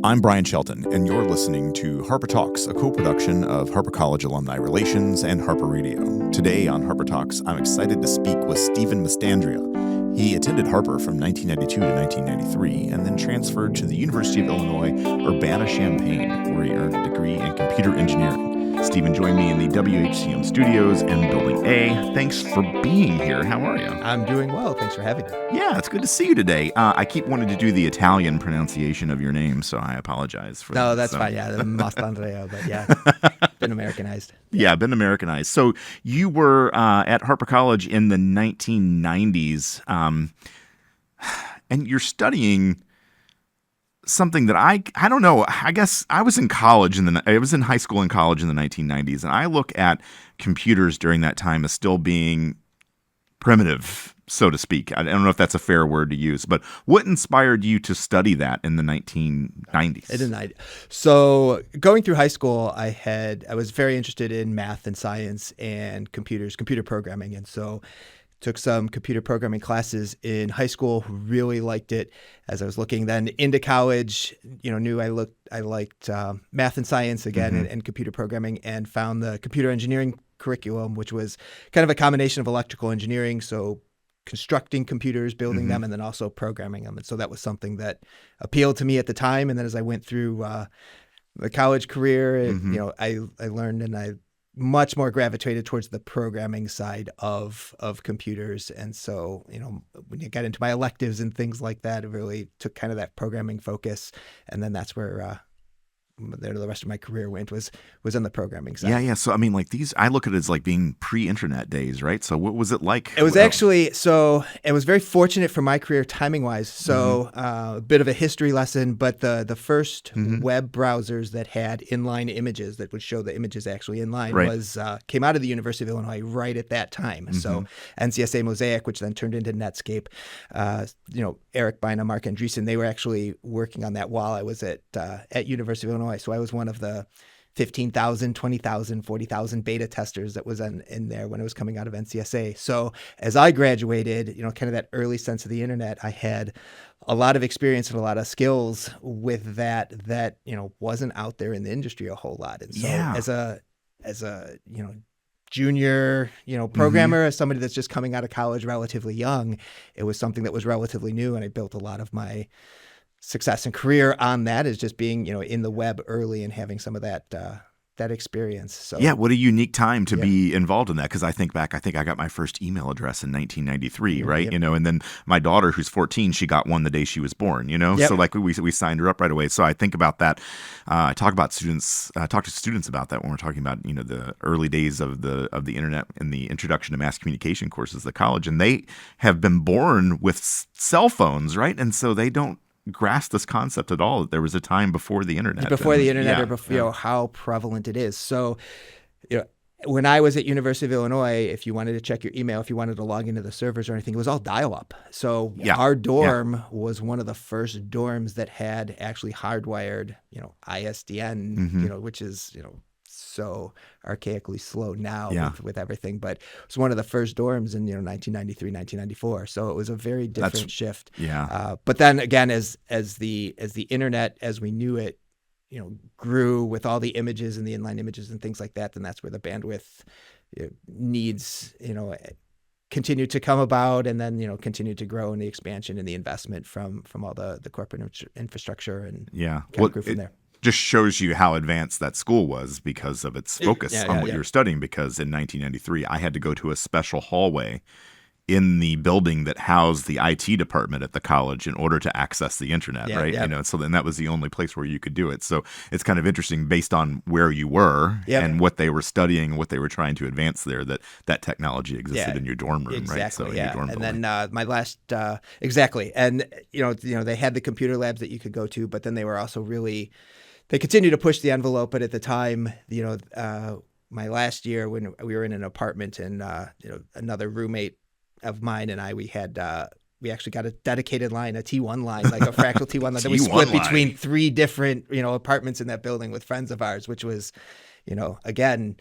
I'm Brian Shelton, and you're listening to Harper Talks, a co-production of Harper College Alumni Relations and Harper Radio. Today on Harper Talks, I'm excited to speak with Steven Mastandrea. He attended Harper from 1992 to 1993 and then transferred to the University of Illinois Urbana-Champaign, where he earned a degree in computer engineering. Steven joined me in the WHCM studios in Building A. Thanks for being here. How are you? I'm doing well. Thanks for having me. Yeah, it's good to see you today. I keep wanting to do the Italian pronunciation of your name, so I apologize for that. No, that's fine. Yeah, Mastandrea, but yeah, been Americanized. Yeah, been Americanized. So you were at Harper College in the 1990s, and you're studying something that I don't know. I guess I was in college I was in high school and college in the 1990s, and I look at computers during that time as still being primitive, so to speak. I don't know if that's a fair word to use, but what inspired you to study that in the 1990s? So going through high school, I was very interested in math and science and computer programming, and so took some computer programming classes in high school. Really liked it. As I was looking then into college, knew I liked math and science again, and computer programming, and found the computer engineering curriculum, which was kind of a combination of electrical engineering, so constructing computers, building them, and then also programming them. And so that was something that appealed to me at the time. And then as I went through the college career, I learned, and I much more gravitated towards the programming side of computers. And so, when you got into my electives and things like that, it really took kind of that programming focus. And then that's where the rest of my career went, was on the programming side. Yeah. So, I look at it as like being pre-internet days, right? So what was it like? It was actually, so it was very fortunate for my career timing wise. So a bit of a history lesson, but the first web browsers that had inline images that would show the images actually inline came out of the University of Illinois right at that time. So NCSA Mosaic, which then turned into Netscape, Eric Bina, Mark Andreessen, they were actually working on that while I was at University of Illinois. So I was one of the 15,000, 20,000, 40,000 beta testers that was in there when it was coming out of NCSA. So as I graduated, kind of that early sense of the internet, I had a lot of experience and a lot of skills with that wasn't out there in the industry a whole lot. And so as a junior, programmer, as somebody that's just coming out of college relatively young, it was something that was relatively new. And I built a lot of my success and career on that, is just being, in the web early and having some of that experience. So yeah, what a unique time to be involved in that. Because I think back, I got my first email address in 1993, right? Yep. And then my daughter, who's 14, she got one the day she was born. So we signed her up right away. So I think about that. I talk to students about that when we're talking about the early days of the internet and the introduction to mass communication courses at college, and they have been born with cell phones, right? And so they don't grasp this concept at all, that there was a time before the internet. Or before, how prevalent it is. So, when I was at University of Illinois, if you wanted to check your email, if you wanted to log into the servers or anything, it was all dial-up. So our dorm was one of the first dorms that had actually hardwired, ISDN, which is, so archaically slow now with everything, but it was one of the first dorms in 1993, 1994. So it was a very different shift. But then again, as the internet as we knew it, grew with all the images and the inline images and things like that, then that's where the bandwidth needs continued to come about, and then continued to grow in the expansion and the investment from all the corporate infrastructure, and grew from there. Just shows you how advanced that school was because of its focus on what you were studying. Because in 1993, I had to go to a special hallway in the building that housed the IT department at the college in order to access the internet, right? So then that was the only place where you could do it. So it's kind of interesting, based on where you were and what they were studying, what they were trying to advance there, that technology existed in your dorm room, right? So in your dorm building. And then my last exactly, and they had the computer labs that you could go to, but then they were also they continued to push the envelope. But at the time, my last year, when we were in an apartment, and another roommate of mine and I, we actually got a dedicated line, a T1 line, like a fractal T1 line that we split between 3 different, apartments in that building with friends of ours, which was, again,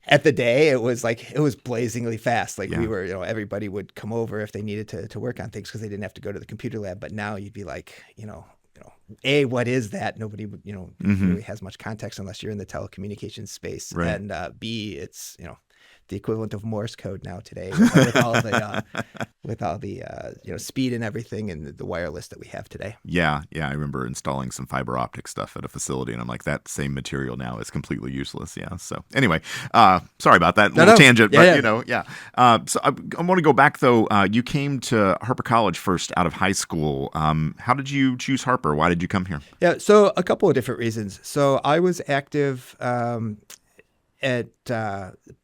at the day, it was blazingly fast. Like we were, everybody would come over if they needed to work on things because they didn't have to go to the computer lab. But now you'd be like, what is that? Nobody, really has much context unless you're in the telecommunications space. Right. And B, it's, the equivalent of Morse code now today with all the speed and everything and the wireless that we have today. Yeah. I remember installing some fiber optic stuff at a facility, and I'm like, that same material now is completely useless. Yeah. So anyway, sorry about that little tangent, but So I want to go back though. You came to Harper College first out of high school. How did you choose Harper? Why did you come here? Yeah. So a couple of different reasons. So I was active at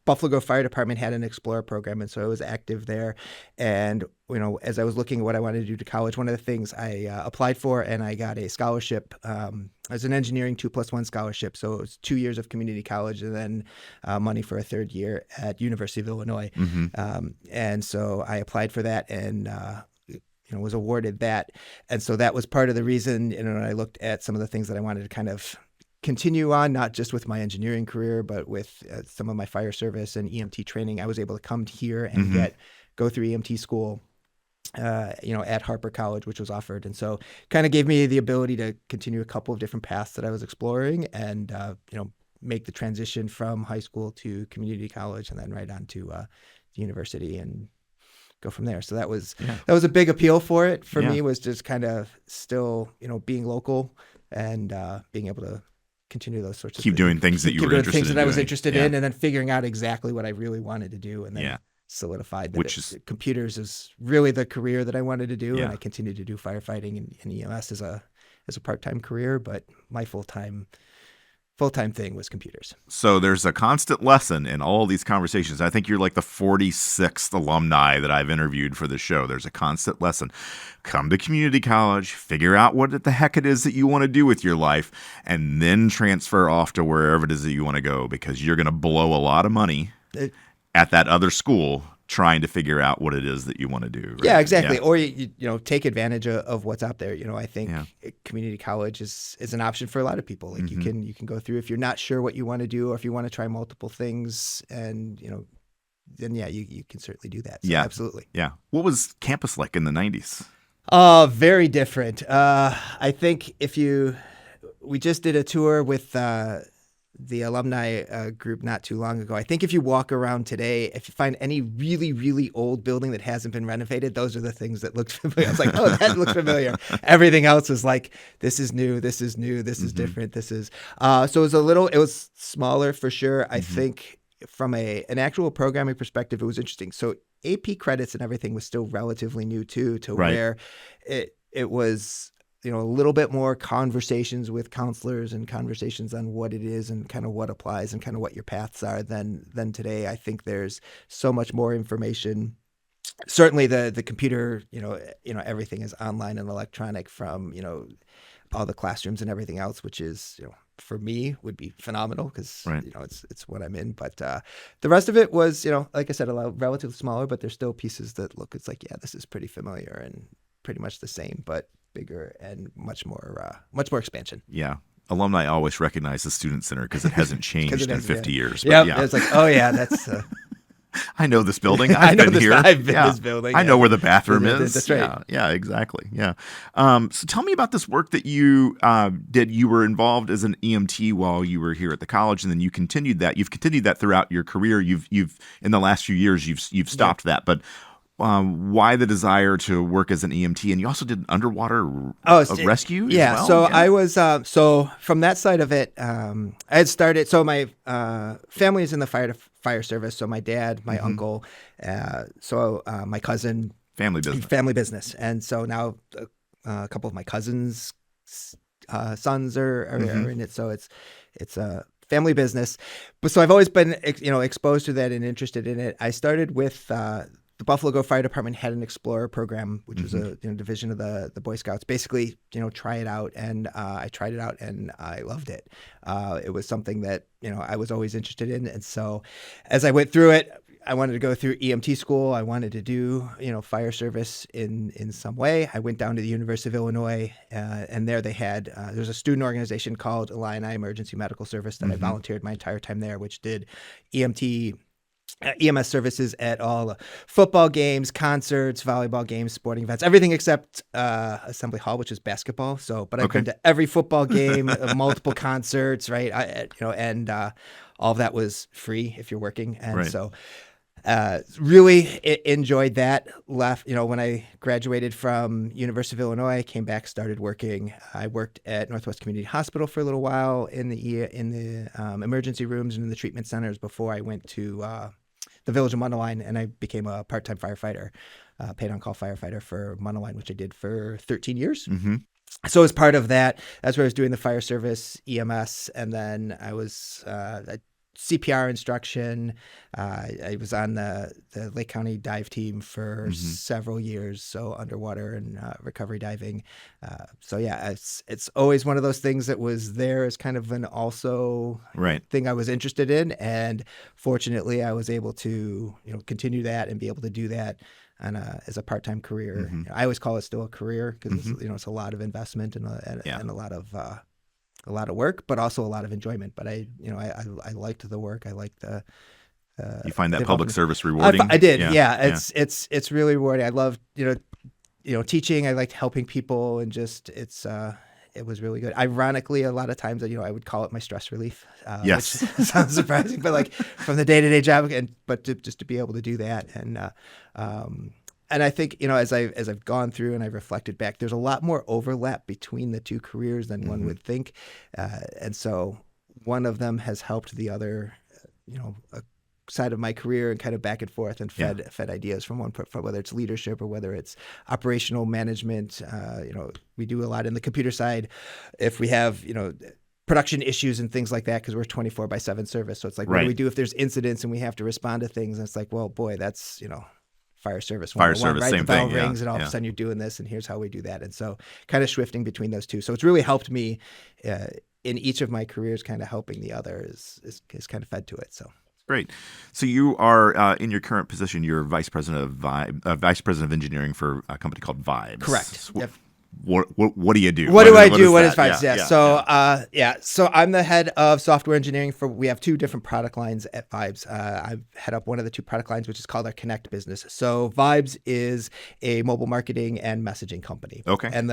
Buffalo Grove Fire Department had an Explorer program, and so I was active there. And as I was looking at what I wanted to do to college, one of the things I applied for, and I got a scholarship. As an engineering 2+1 scholarship, so it was 2 years of community college and then money for a third year at University of Illinois. And so I applied for that and was awarded that. And so that was part of the reason. I looked at some of the things that I wanted to kind of continue on, not just with my engineering career, but with some of my fire service and EMT training. I was able to come here and go through EMT school, at Harper College, which was offered. And so kind of gave me the ability to continue a couple of different paths that I was exploring and, make the transition from high school to community college and then right on to university and go from there. So that was a big appeal for it. For me was just kind of still, being local and being able to continue those sorts of keep doing things that you were interested in. Things that I was interested in, and then figuring out exactly what I really wanted to do, and then solidified that computers is really the career that I wanted to do, and I continued to do firefighting and EMS as a part-time career, but my full-time thing was computers. So there's a constant lesson in all these conversations. I think you're like the 46th alumni that I've interviewed for the show. There's a constant lesson. Come to community college, figure out what the heck it is that you want to do with your life, and then transfer off to wherever it is that you want to go, because you're going to blow a lot of money at that other school trying to figure out what it is that you want to do. Right? Yeah, exactly. Or you take advantage of what's out there. I think community college is an option for a lot of people. Like you can go through if you're not sure what you want to do, or if you want to try multiple things, and then you can certainly do that. So absolutely. Yeah. What was campus like in the 90s? Very different. I think we just did a tour with the alumni group not too long ago. I think if you walk around today, if you find any really, really old building that hasn't been renovated, those are the things that look familiar. I was like, oh, that looks familiar. Everything else is like, this is new, this is different, this is. So it was smaller for sure. I think from an actual programming perspective, it was interesting. So AP credits and everything was still relatively new too, to where it was a little bit more conversations with counselors and conversations on what it is and kind of what applies and kind of what your paths are than today. I think there's so much more information. Certainly the computer, everything is online and electronic from, all the classrooms and everything else, which is, for me would be phenomenal because, it's what I'm in. But the rest of it was, like I said, relatively smaller, but there's still pieces that look, it's like, this is pretty familiar and pretty much the same, but bigger and much more expansion. Yeah. Alumni always recognize the student center because it hasn't changed in 50 years. Yeah. It's like, oh yeah, that's I know this building. I've been here. I've been this building. I know where the bathroom is. That's right. Yeah, exactly. Yeah. So tell me about this work that you did. You were involved as an EMT while you were here at the college, and then you continued that. You've continued that throughout your career. You've in the last few years you've stopped that, but why the desire to work as an EMT? And you also did underwater rescue as well? So I was so from that side of it, I had started. So my family is in the fire service. So my dad, my uncle, my cousin, family business, and so now a couple of my cousins' sons are in it. So it's a family business. But so I've always been exposed to that and interested in it. I started with the Buffalo Grove Fire Department had an Explorer program, which was a division of the Boy Scouts. Basically, try it out, and I tried it out, and I loved it. It was something that I was always interested in, and so as I went through it, I wanted to go through EMT school. I wanted to do fire service in some way. I went down to the University of Illinois, and there they had there's a student organization called Illini Emergency Medical Service that I volunteered my entire time there, which did EMT. EMS services at all football games, concerts, volleyball games, sporting events, everything except Assembly Hall, which is basketball. So, but I've been to every football game, multiple concerts, right? And all of that was free if you're working. And so really enjoyed that. Left, when I graduated from University of Illinois, I came back, started working. I worked at Northwest Community Hospital for a little while in the emergency rooms and in the treatment centers before I went to the Village of Mundelein, and I became a part-time firefighter, paid on-call firefighter for Mundelein, which I did for 13 years. Mm-hmm. So as part of that, that's where I was doing the fire service, EMS, and then I was CPR instruction. I was on the Lake County dive team for several years, so underwater and recovery diving. So yeah, it's always one of those things that was there as kind of an also thing I was interested in, and fortunately, I was able to continue that and be able to do that as a part-time career. I always call it still a career because it's a lot of investment and a lot of work, but also a lot of enjoyment. But I liked the work. I liked the. You find that public service rewarding? I did. Yeah. It's really rewarding. I loved teaching. I liked helping people, and just it was really good. Ironically, a lot of times I would call it my stress relief. Yes, which sounds surprising, but like from the day-to-day job, but just to be able to do that and I think, as I've gone through and I've reflected back, there's a lot more overlap between the two careers than one would think. And so one of them has helped the other, a side of my career, and kind of back and forth, and fed ideas from one, whether it's leadership or whether it's operational management. We do a lot in the computer side. If we have, production issues and things like that, because we're 24/7 service. So it's like, what do we do if there's incidents and we have to respond to things? And it's like, well, boy, that's, fire service, right? Same the bell thing. Rings, and all of a sudden you're doing this, and here's how we do that. And so kind of shifting between those two. So it's really helped me in each of my careers. Kind of helping the other is kind of fed to it. So great. So you are in your current position, you're vice president of engineering for a company called Vibes. Correct. Yep. What do you do? What is Vibes? So I'm the head of software engineering we have two different product lines at Vibes. I head up one of the two product lines, which is called our Connect business. So Vibes is a mobile marketing and messaging company. Okay. And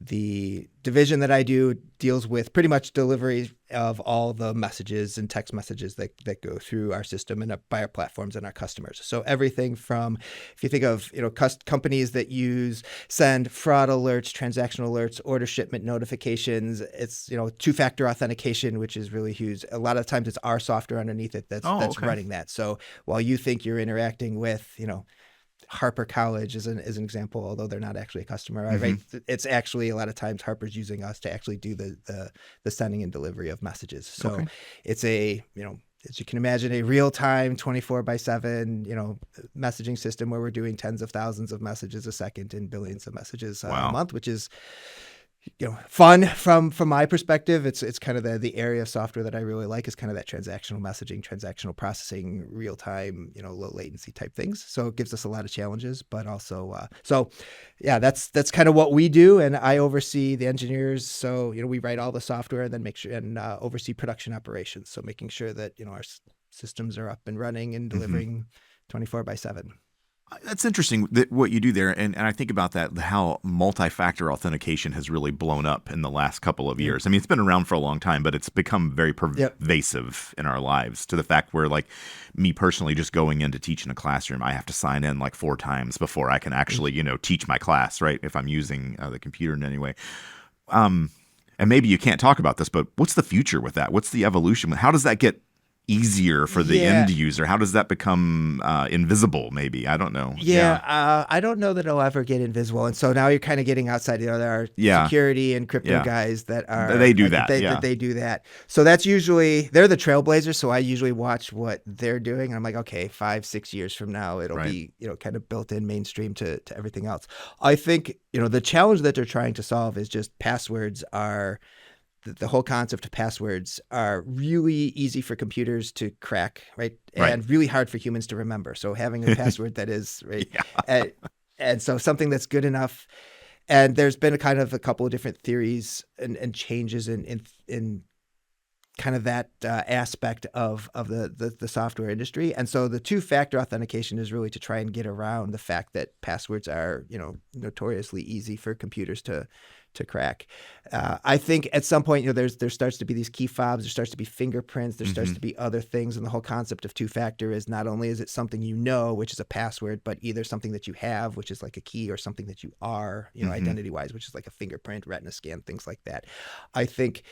the division that I do deals with pretty much delivery of all the messages and text messages that go through our system and by our platforms and our customers. So everything from, if you think of companies that send fraud alerts, transactional alerts, order shipment notifications, it's two-factor authentication, which is really huge. A lot of times it's our software underneath it that's running that. So while you think you're interacting with Harper College is an example, although they're not actually a customer, right? It's actually a lot of times Harper's using us to actually do the sending and delivery of messages. So it's as you can imagine, a real-time 24/7, messaging system where we're doing tens of thousands of messages a second and billions of messages a month, which is fun from my perspective. It's kind of the area of software that I really like, is kind of that transactional messaging, transactional processing, real time, low latency type things. So it gives us a lot of challenges, but also, that's kind of what we do. And I oversee the engineers. So, we write all the software and then make sure and oversee production operations. So making sure that, our systems are up and running and delivering 24/7. That's interesting what you do there. And I think about that, how multi-factor authentication has really blown up in the last couple of years. I mean, it's been around for a long time, but it's become very pervasive in our lives, to the fact where, like, me personally, just going in to teach in a classroom, I have to sign in like 4 times before I can actually, teach my class, right? If I'm using the computer in any way. And maybe you can't talk about this, but what's the future with that? What's the evolution? How does that get easier for the end user? How does that become invisible? Maybe, I don't know. I don't know that it'll ever get invisible. And so now you're kind of getting outside. There are security and crypto guys that are they do that. They do that. So that's usually, they're the trailblazers. So I usually watch what they're doing, and I'm like, okay, 5-6 years from now, it'll be kind of built in mainstream to everything else. I think the challenge that they're trying to solve is just passwords are. The whole concept of passwords are really easy for computers to crack, right? And really hard for humans to remember. So having a password that is, right? And so something that's good enough. And there's been a couple of different theories and changes in kind of that aspect of the software industry. And so the two-factor authentication is really to try and get around the fact that passwords are, notoriously easy for computers to crack. I think at some point, there starts to be these key fobs, there starts to be fingerprints, there starts to be other things. And the whole concept of two-factor is not only is it something which is a password, but either something that you have, which is like a key, or something that you are, identity-wise, which is like a fingerprint, retina scan, things like that. I think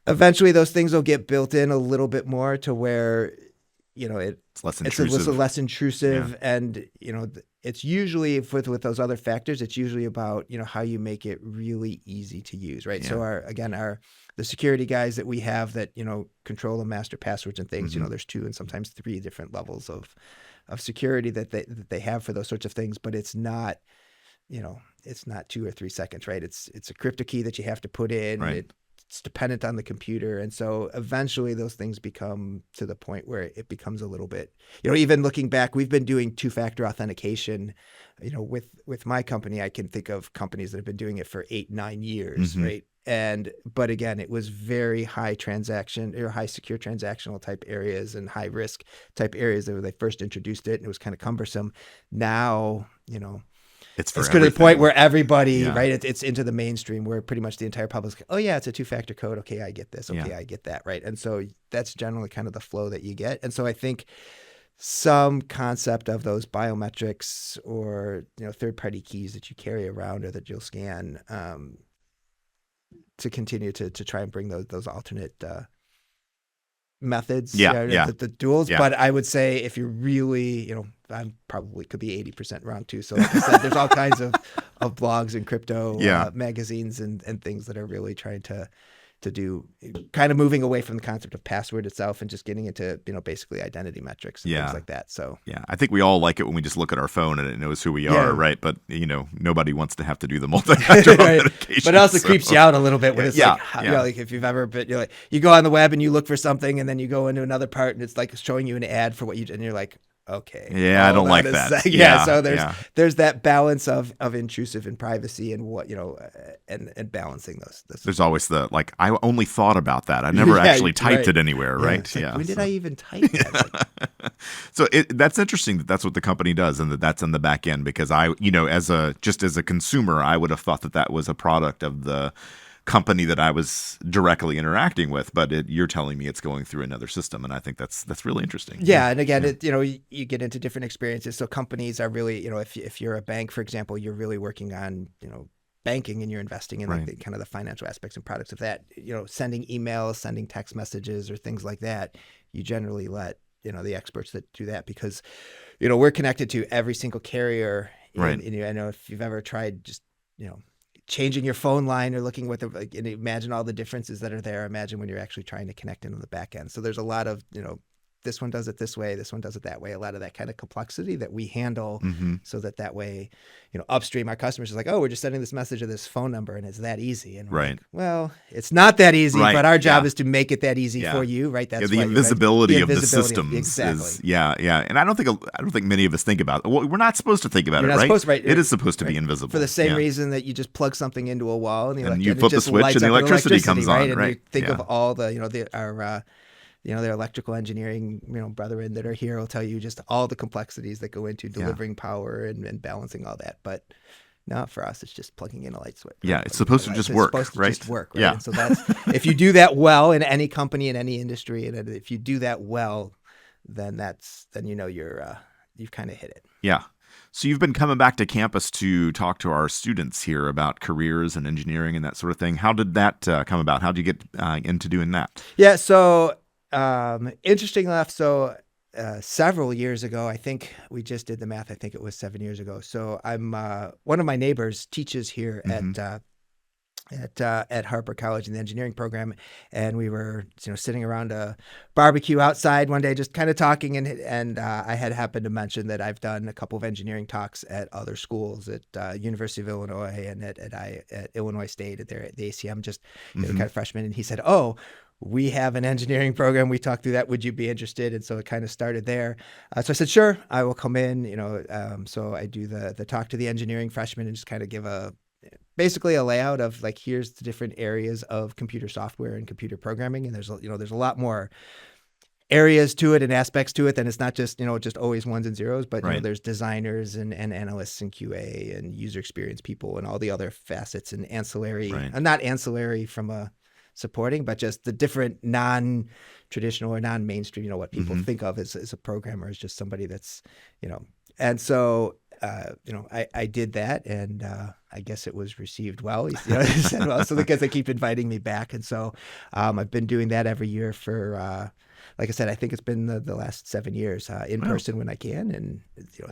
eventually those things will get built in a little bit more to where, it's less intrusive. It's less intrusive. Yeah. And, it's usually with those other factors, it's usually about, how you make it really easy to use, right? Yeah. So the security guys that we have that, control the master passwords and things, there's 2 and sometimes 3 different levels of security that they have for those sorts of things, but it's not, it's not 2 or 3 seconds, right? It's a crypto key that you have to put in. Right. It's dependent on the computer. And so eventually those things become to the point where it becomes a little bit, even looking back, we've been doing two-factor authentication, with my company. I can think of companies that have been doing it for 8-9 years, right? But again, it was very high transaction or high secure transactional type areas and high risk type areas where they first introduced it, and it was kind of cumbersome. Now, it's to the point where everybody, right? It's into the mainstream where pretty much the entire public's like, oh yeah, it's a two-factor code. Okay, I get this. Okay, I get that, right? And so that's generally kind of the flow that you get. And so I think some concept of those biometrics or third-party keys that you carry around or that you'll scan to continue to try and bring those alternate methods, the duals. But I would say if you're really, I probably could be 80% wrong too. So like I said, there's all kinds of blogs and crypto magazines and things that are really trying to do, kind of moving away from the concept of password itself and just getting into, basically identity metrics and things like that. So I think we all like it when we just look at our phone and it knows who we are, right? But nobody wants to have to do the multi-factor authentication. But it also creeps you out a little bit when it's like if you've ever been, you go on the web and you look for something and then you go into another part and it's like showing you an ad for what and you're like, okay. Yeah, I don't like that. So there's that balance of intrusive and privacy and what, and balancing those. There's always I only thought about that. I never actually typed it anywhere, right? When did I even type that? So that's interesting that's what the company does and that's in the back end, because I, as a consumer, I would have thought that was a product of the company that I was directly interacting with, but you're telling me it's going through another system, and I think that's really interesting. Yeah, and again, you get into different experiences. So companies are really, if you're a bank, for example, you're really working on, banking and you're investing in like kind of the financial aspects and products of that. Sending emails, sending text messages, or things like that. You generally let the experts that do that because, we're connected to every single carrier. Right. And I know if you've ever tried just changing your phone line or looking with and imagine all the differences that are there. Imagine when you're actually trying to connect into the back end. So there's a lot of, this one does it this way, this one does it that way. A lot of that kind of complexity that we handle so that way, upstream, our customers is like, oh, we're just sending this message to this phone number and it's that easy. And we're like, well, it's not that easy, but our job is to make it that easy for you, right? That's the invisibility of the systems. Exactly. Is, and I don't think many of us think about it. Well, we're not supposed to think about it, right? It is supposed to be invisible. For the same reason that you just plug something into a wall and you flip the switch and the electricity comes on, right? And you think of all the, their electrical engineering, brethren that are here will tell you just all the complexities that go into delivering power and balancing all that. But no, for us, it's just plugging in a light switch. Yeah, it's supposed to just work, right? Just work, right? Yeah. And so that's if you do that well in any company in any industry, and if you do that well, then you've kind of hit it. Yeah. So you've been coming back to campus to talk to our students here about careers and engineering and that sort of thing. How did that come about? How did you get into doing that? Yeah. So. Interesting enough. So, several years ago, I think we just did the math. I think it was 7 years ago. So I'm, one of my neighbors teaches here at Harper College in the engineering program. And we were, sitting around a barbecue outside one day, just kind of talking. And I had happened to mention that I've done a couple of engineering talks at other schools at University of Illinois and at Illinois State at the ACM, just kind of freshman. And he said, oh, we have an engineering program. We talked through that. Would you be interested? And so it kind of started there. So I said, sure, I will come in, so I do the talk to the engineering freshmen and just kind of give a basically a layout of like, here's the different areas of computer software and computer programming. And there's a lot more areas to it and aspects to it. Then it's not just, just always ones and zeros, but, there's designers and analysts and QA and user experience people and all the other facets and ancillary, not ancillary from a supporting, but just the different non-traditional or non-mainstream, what people think of as a programmer, is just somebody that's, and so, I did that, and I guess it was received well. He said well, so because they keep inviting me back, and so I've been doing that every year for, like I said, I think it's been the last 7 years, in person when I can, and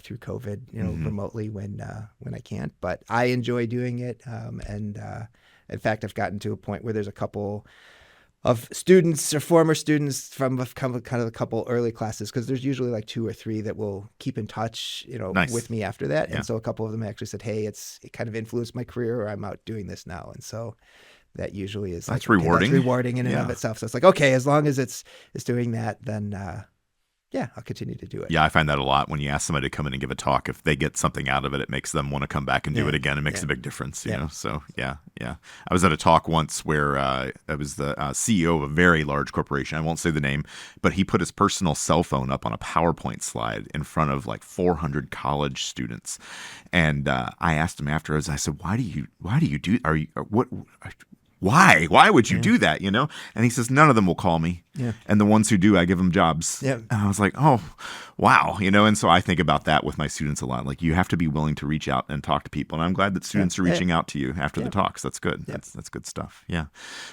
through COVID, remotely when I can't. But I enjoy doing it, and in fact, I've gotten to a point where there's a couple of students or former students from kind of a couple early classes, because there's usually like 2 or 3 that will keep in touch, Nice. with me after that. Yeah. And so a couple of them actually said, hey, it kind of influenced my career, or I'm out doing this now. And so that usually is That's like, rewarding. That's rewarding in and of itself. So it's like, okay, as long as it's doing that, then I'll continue to do it. Yeah, I find that a lot when you ask somebody to come in and give a talk. If they get something out of it, it makes them want to come back and do it again. It makes a big difference, you know? So, yeah. I was at a talk once where I was the CEO of a very large corporation. I won't say the name, but he put his personal cell phone up on a PowerPoint slide in front of like 400 college students. And I asked him afterwards, I said, why do you do, why would you do that, And he says, none of them will call me. Yeah. And the ones who do, I give them jobs. Yeah. And I was like, oh, wow. And so I think about that with my students a lot. Like, you have to be willing to reach out and talk to people. And I'm glad that students are reaching out to you after the talks. That's good. Yeah. That's good stuff. Yeah.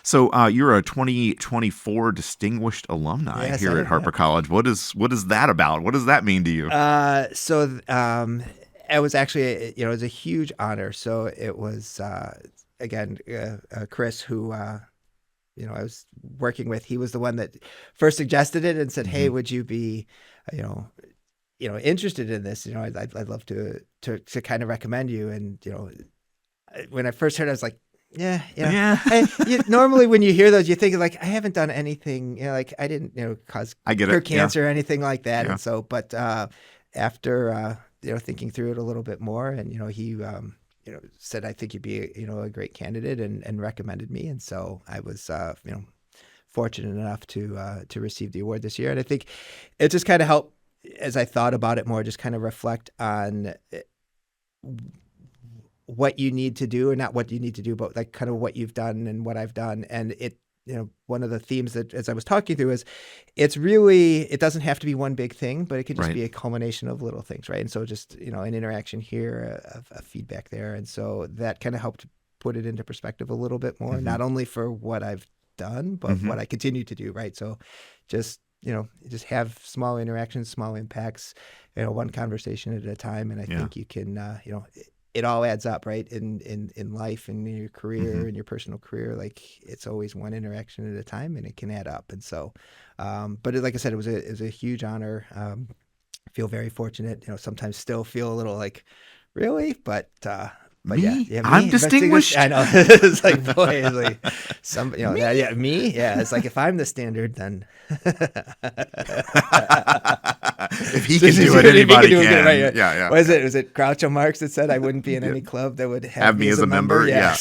So you're a 2024 distinguished alumni here at Harper College. What is that about? What does that mean to you? It was actually, it was a huge honor. So it was, again, Chris, who, I was working with, he was the one that first suggested it and said, hey, would you be, interested in this? I'd love to kind of recommend you. And, when I first heard it, I was like, normally when you hear those, you think like, I haven't done anything, like I didn't, cause cancer or anything like that. Yeah. And so, but after, thinking through it a little bit more, and, he, said, I think you'd be, a great candidate, and recommended me. And so I was, fortunate enough to receive the award this year. And I think it just kind of helped, as I thought about it more, just kind of reflect on what you need to do, or not what you need to do, but like kind of what you've done and what I've done. And it, one of the themes that, as I was talking through, is it doesn't have to be one big thing, but it could just be a culmination of little things. Right. And so just, an interaction here, a feedback there. And so that kind of helped put it into perspective a little bit more, not only for what I've done, but what I continue to do. Right. So just, just have small interactions, small impacts, one conversation at a time. And I think you can, it all adds up, right? In life and in your career and your personal career, like it's always one interaction at a time, and it can add up. And so, but like I said, it was a huge honor. I feel very fortunate. Sometimes still feel a little like, really, but me? Yeah, I'm distinguished. I know. It's like, boy, it's like somebody, me. Yeah, it's like if I'm the standard, then if he can do it, anybody can. Right. Yeah. Was it Groucho Marx that said I wouldn't be in any club that would have me as a member? Yeah.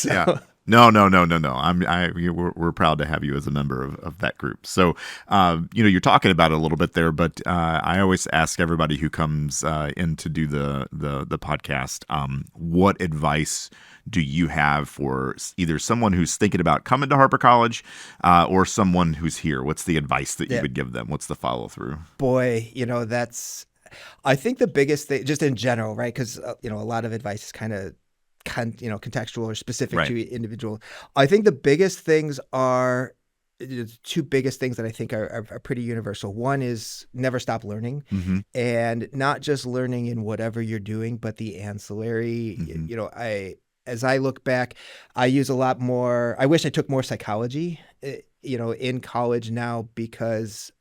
No. We're proud to have you as a member of that group. So, you're talking about it a little bit there, but I always ask everybody who comes in to do the podcast, what advice do you have for either someone who's thinking about coming to Harper College or someone who's here? What's the advice that you would give them? What's the follow through? Boy, I think the biggest thing, just in general, right? Because a lot of advice is kind of contextual or specific to individual. I think the biggest things are the 2 biggest things that I think are pretty universal. One is never stop learning, and not just learning in whatever you're doing, but the ancillary. As I look back, I use a lot more. I wish I took more psychology, in college now, because,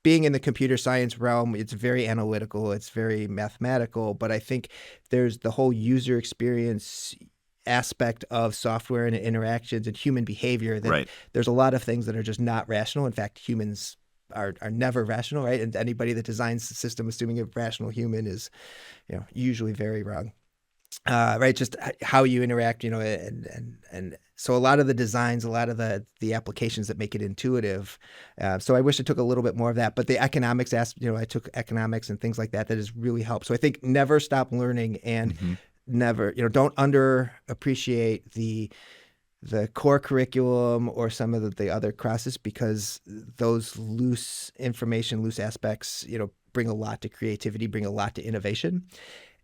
being in the computer science realm, it's very analytical, it's very mathematical, but I think there's the whole user experience aspect of software and interactions and human behavior that there's a lot of things that are just not rational. In fact, humans are never rational, right? And anybody that designs the system assuming a rational human is, usually very wrong. right? Just how you interact, and so a lot of the designs, a lot of the applications that make it intuitive. So I wish I took a little bit more of that, but the economics I took economics and things like that has really helped. So I think never stop learning, and never, don't underappreciate the core curriculum or some of the other classes, because those loose aspects, bring a lot to creativity, bring a lot to innovation.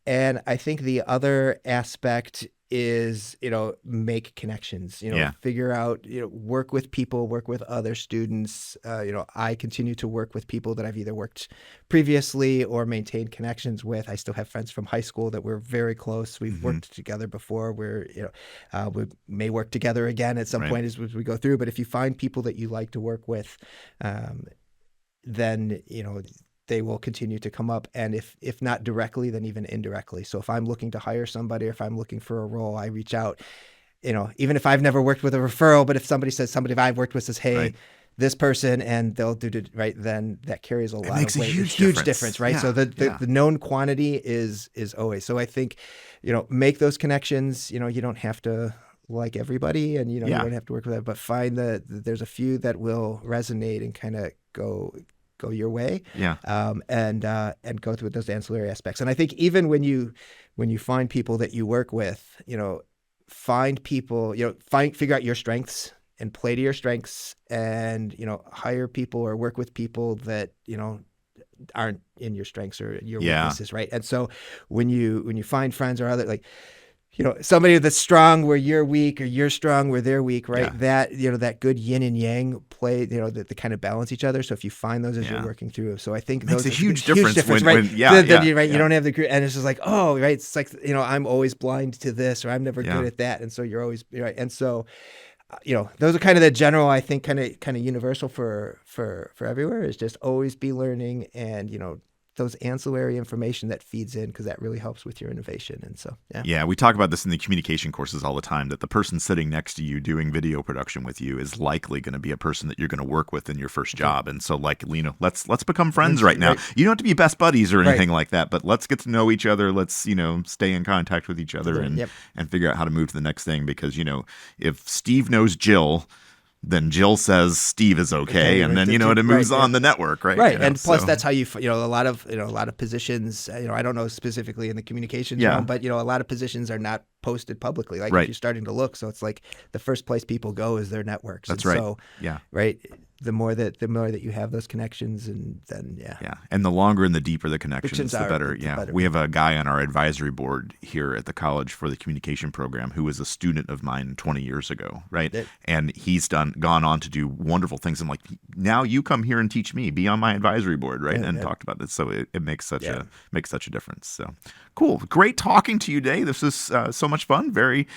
And I think the other aspect is, make connections, figure out, work with people, work with other students. I continue to work with people that I've either worked previously or maintained connections with. I still have friends from high school that we're very close. We've worked together before. We may work together again at some point as we go through. But if you find people that you like to work with, then, they will continue to come up. And if not directly, then even indirectly. So if I'm looking to hire somebody, or if I'm looking for a role, I reach out, even if I've never worked with a referral, but if somebody I've worked with says, hey, this person, and they'll do it, right, then that carries a lot of weight. It makes a huge difference, right? Yeah. So the known quantity is always. So I think, make those connections. You don't have to like everybody, and you don't have to work with that, but find that there's a few that will resonate and kind of go your way, and go through those ancillary aspects. And I think even when you find people that you work with, find people, figure out your strengths and play to your strengths, and hire people or work with people that aren't in your strengths or your weaknesses, right? And so when you find friends or other, like, somebody that's strong where you're weak, or you're strong where they're weak, right? Yeah. That, that good yin and yang play, that they kind of balance each other. So if you find those as you're working through, so I think it makes those a huge difference, right? You don't have the, and it's just like, oh, right. It's like, I'm always blind to this, or I'm never good at that. And so you're always right. And so, those are kind of the general, I think, kind of universal for everywhere, is just always be learning, and, those ancillary information that feeds in, because that really helps with your innovation. And so, we talk about this in the communication courses all the time, that the person sitting next to you doing video production with you is likely going to be a person that you're going to work with in your first job. And so, like, let's become friends right now. You don't have to be best buddies or anything like that, but let's get to know each other. Let's, stay in contact with each other, and figure out how to move to the next thing. Because, if Steve knows Jill, then Jill says Steve is okay, and then it moves on the network, right? Right, and plus that's how you a lot of positions. I don't know specifically in the communications realm, but a lot of positions are not posted publicly. Like if you're starting to look, so it's like the first place people go is their networks. That's and right. So, right. The more that you have those connections, and then and the longer and the deeper the connections, the better. The better. We have a guy on our advisory board here at the college for the communication program who was a student of mine 20 years ago, right? And he's gone on to do wonderful things. I'm like, now you come here and teach me, be on my advisory board, right? And talked about this, so it makes such a difference. So cool, great talking to you today. This is so much fun, very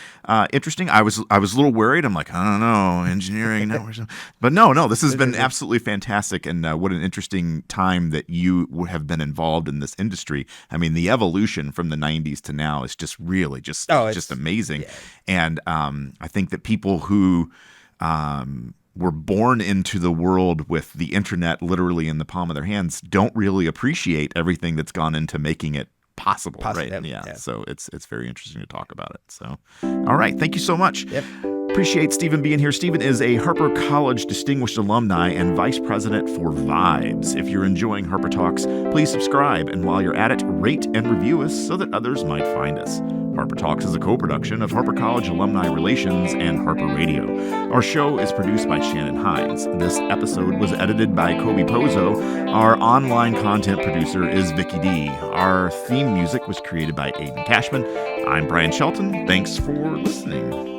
interesting. I was a little worried. I'm like, I don't know, engineering, but no, this has been absolutely fantastic, and what an interesting time that you have been involved in this industry. I mean, the evolution from the 90s to now is just really just amazing. And I think that people who were born into the world with the internet literally in the palm of their hands don't really appreciate everything that's gone into making it possible, right? So it's very interesting to talk about it. So, all right, thank you so much. Appreciate Steven being here. Steven is a Harper College Distinguished Alumni and Vice President for Vibes. If you're enjoying Harper Talks, please subscribe, and while you're at it, rate and review us so that others might find us. Harper Talks is a co-production of Harper College Alumni Relations and Harper Radio. Our show is produced by Shannon Hines. This episode was edited by Kobe Pozo. Our online content producer is Vicky D. Our theme music was created by Aiden Cashman. I'm Brian Shelton. Thanks for listening.